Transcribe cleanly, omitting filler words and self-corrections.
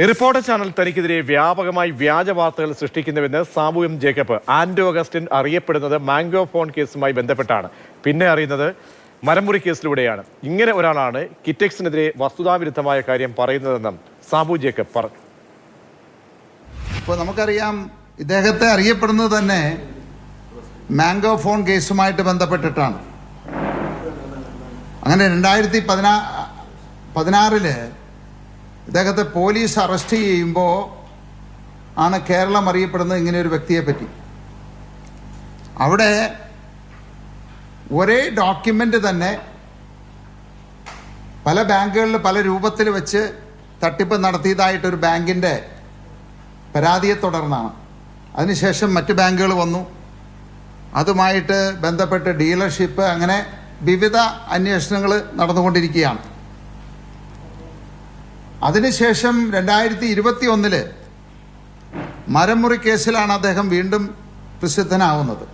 Reporter channel തനിക്കെതിരെ വ്യാപകമായി വ്യാജ വാർത്തകൾ സൃഷ്ടിക്കുന്നുവെന്ന് സാബു എം ജേക്കബ്. ആന്റോ അഗസ്റ്റിൻ അറിയപ്പെടുന്നത് മാംഗോ ഫോൺ കേസുമായി ബന്ധപ്പെട്ടാണ്. പിന്നെ അറിയുന്നത് മരമുറി കേസിലൂടെയാണ്. ഇങ്ങനെ ഒരാളാണ് കിറ്റെക്സിനെതിരെ വസ്തുതാവിരുദ്ധമായ കാര്യം പറയുന്നതെന്നും സാബു ജേക്കബ് പറഞ്ഞു. ഇപ്പോൾ നമുക്കറിയാം, ഇദ്ദേഹത്തെ അറിയപ്പെടുന്നത് തന്നെ മാംഗോ ഫോൺ കേസുമായിട്ട് ബന്ധപ്പെട്ടിട്ടാണ്. അങ്ങനെ 2016 ഇദ്ദേഹത്തെ പോലീസ് അറസ്റ്റ് ചെയ്യുമ്പോൾ ആണ് കേരളം അറിയപ്പെടുന്നത് ഇങ്ങനെ ഒരു വ്യക്തിയെ പറ്റി. അവിടെ ഒരേ ഡോക്യുമെൻ്റ് തന്നെ പല ബാങ്കുകളിൽ പല രൂപത്തിൽ വെച്ച് തട്ടിപ്പ് നടത്തിയതായിട്ടൊരു ബാങ്കിൻ്റെ പരാതിയെ തുടർന്നാണ്. അതിനുശേഷം മറ്റ് ബാങ്കുകൾ വന്നു, അതുമായിട്ട് ബന്ധപ്പെട്ട് ഡീലർഷിപ്പ്, അങ്ങനെ വിവിധ അന്വേഷണങ്ങൾ നടന്നുകൊണ്ടിരിക്കുകയാണ്. അതിനുശേഷം 2021 മരമുറി കേസിലാണ് അദ്ദേഹം വീണ്ടും പ്രസിദ്ധനാവുന്നത്.